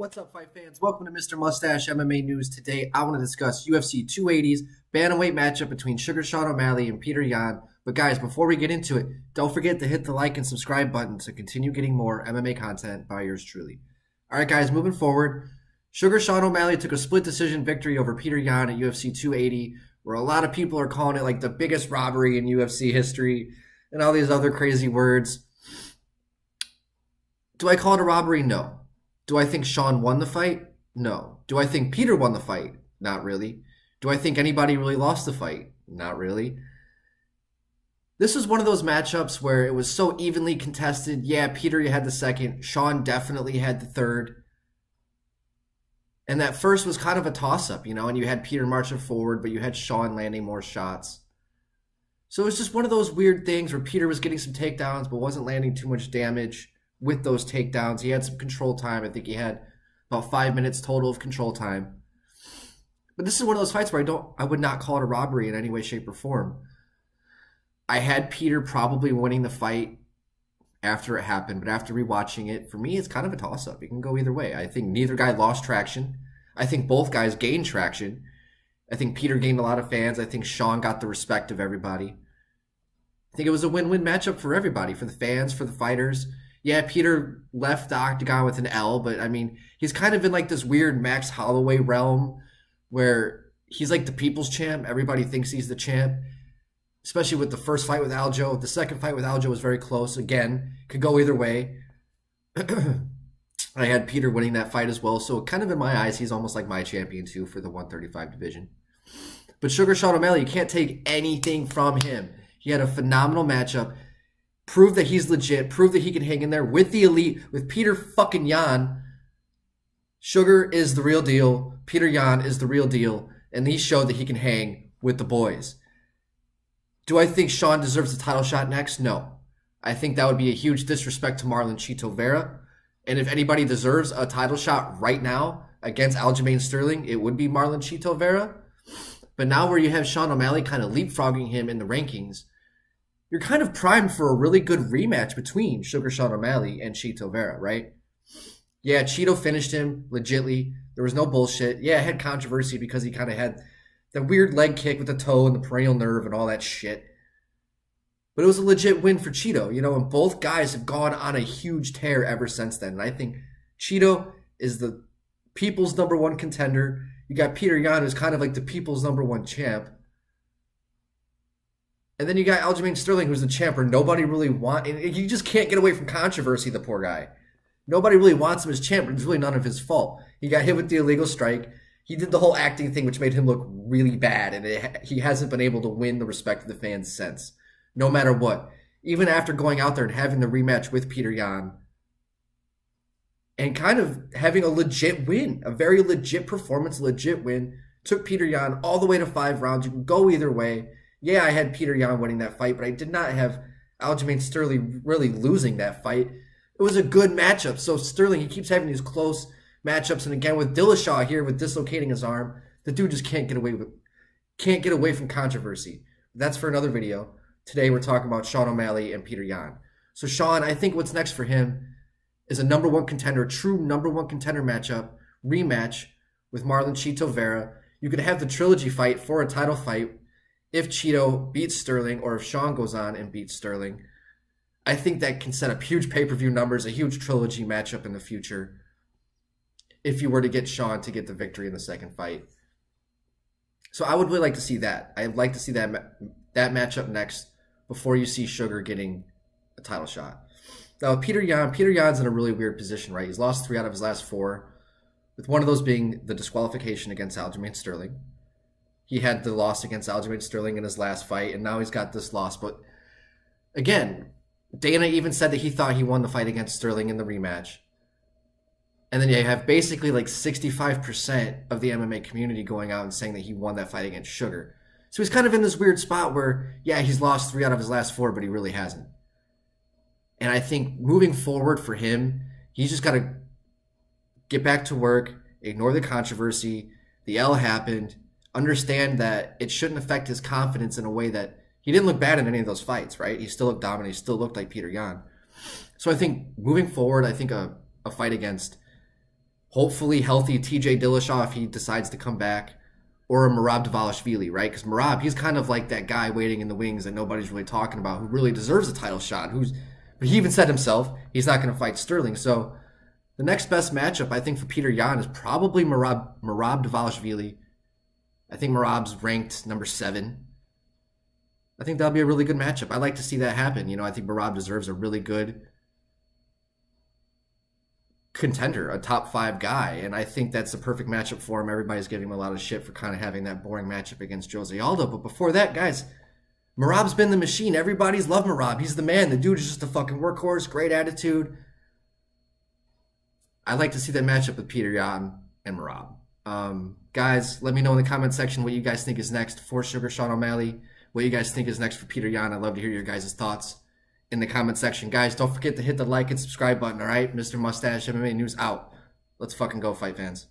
What's up, fight fans? Welcome to Mr. Mustache MMA News. Today, I want to discuss UFC 280's bantamweight matchup between Sugar Sean O'Malley and Petr Yan. But guys, before we get into it, don't forget to hit the like and subscribe button to continue getting more MMA content by yours truly. All right, guys, moving forward, Sugar Sean O'Malley took a split decision victory over Petr Yan at UFC 280, where a lot of people are calling it like the biggest robbery in UFC history and all these other crazy words. Do I call it a robbery? No. Do I think Sean won the fight? No. Do I think Petr won the fight? Not really. Do I think anybody really lost the fight? Not really. This was one of those matchups where it was so evenly contested. Yeah, Petr had the second. Sean definitely had the third. And that first was kind of a toss-up, you know, and you had Petr marching forward, but you had Sean landing more shots. So it was just one of those weird things where Petr was getting some takedowns but wasn't landing too much damage with those takedowns. He had some control time. I think he had about 5 minutes total of control time. But this is one of those fights where I would not call it a robbery in any way, shape, or form. I had Petr probably winning the fight after it happened, but after rewatching it, for me, it's kind of a toss-up. It can go either way. I think neither guy lost traction. I think both guys gained traction. I think Petr gained a lot of fans. I think Sean got the respect of everybody. I think it was a win-win matchup for everybody, for the fans, for the fighters. Yeah, Petr left the octagon with an L, but I mean, he's kind of in like this weird Max Holloway realm where he's like the people's champ. Everybody thinks he's the champ, especially with the first fight with Aljo. The second fight with Aljo was very close. Again, could go either way. I had Petr winning that fight as well, so kind of in my eyes, he's almost like my champion too for the 135 division. But Sugar Sean O'Malley, you can't take anything from him. He had a phenomenal matchup. Prove that he's legit. Prove that he can hang in there with the elite, with Petr fucking Yan. Sugar is the real deal. Petr Yan is the real deal. And he showed that he can hang with the boys. Do I think Sean deserves a title shot next? No. I think that would be a huge disrespect to Marlon Chito Vera. And if anybody deserves a title shot right now against Aljamain Sterling, it would be Marlon Chito Vera. But now where you have Sean O'Malley kind of leapfrogging him in the rankings, you're kind of primed for a really good rematch between Sugar Sean O'Malley and Chito Vera, right? Yeah, Chito finished him legitly. There was no bullshit. Yeah, it had controversy because he kind of had the weird leg kick with the toe and the peroneal nerve and all that shit. But it was a legit win for Chito, you know, and both guys have gone on a huge tear ever since then. And I think Chito is the people's #1 contender. You got Petr Yan, who's kind of like the people's #1 champ. And then you got Aljamain Sterling, who's the champ, where nobody really wants. You just can't get away from controversy, the poor guy. Nobody really wants him as champ, but it's really none of his fault. He got hit with the illegal strike. He did the whole acting thing, which made him look really bad, and he hasn't been able to win the respect of the fans since, no matter what. Even after going out there and having the rematch with Petr Yan, and kind of having a legit win, a very legit performance, legit win, took Petr Yan all the way to 5 rounds. You can go either way. Yeah, I had Petr Yan winning that fight, but I did not have Aljamain Sterling really losing that fight. It was a good matchup. So Sterling, he keeps having these close matchups, and again with Dillashaw here with dislocating his arm, the dude just can't get away from controversy. That's for another video. Today we're talking about Sean O'Malley and Petr Yan. So Sean, I think what's next for him is a #1 contender, true #1 contender matchup, rematch with Marlon Chito Vera. You could have the trilogy fight for a title fight if Chito beats Sterling or if Sean goes on and beats Sterling. I think that can set up huge pay-per-view numbers, a huge trilogy matchup in the future if you were to get Sean to get the victory in the second fight. So I would really like to see that. I'd like to see that matchup next before you see Sugar getting a title shot. Now, Petr Yan's in a really weird position, right? He's lost 3 out of his last 4, with one of those being the disqualification against Aljamain Sterling. He had the loss against Aljamain Sterling in his last fight, and now he's got this loss. But again, Dana even said that he thought he won the fight against Sterling in the rematch. And then you have basically like 65% of the MMA community going out and saying that he won that fight against Sugar. So he's kind of in this weird spot where, yeah, he's lost 3 out of his last 4, but he really hasn't. And I think moving forward for him, he's just got to get back to work, ignore the controversy. The L happened. Understand that it shouldn't affect his confidence in a way that he didn't look bad in any of those fights, right? He still looked dominant. He still looked like Petr Yan. So I think moving forward, I think a fight against hopefully healthy TJ Dillashaw if he decides to come back, or a Merab Dvalishvili, right? Because Merab, he's kind of like that guy waiting in the wings that nobody's really talking about, who really deserves a title shot. But he even said himself he's not going to fight Sterling. So the next best matchup, I think, for Petr Yan is probably Merab Dvalishvili. I think Merab's ranked number 7. I think that'll be a really good matchup. I'd like to see that happen. You know, I think Merab deserves a really good contender, a top 5 guy, and I think that's the perfect matchup for him. Everybody's giving him a lot of shit for kind of having that boring matchup against Jose Aldo, but before that, guys, Merab's been the machine. Everybody's loved Merab. He's the man. The dude is just a fucking workhorse, great attitude. I'd like to see that matchup with Petr Yan and Merab. Guys, let me know in the comment section what you guys think is next for Sugar Sean O'Malley. What you guys think is next for Petr Yan. I'd love to hear your guys' thoughts in the comment section. Guys, don't forget to hit the like and subscribe button, all right? Mr. Mustache MMA News out. Let's fucking go, fight fans.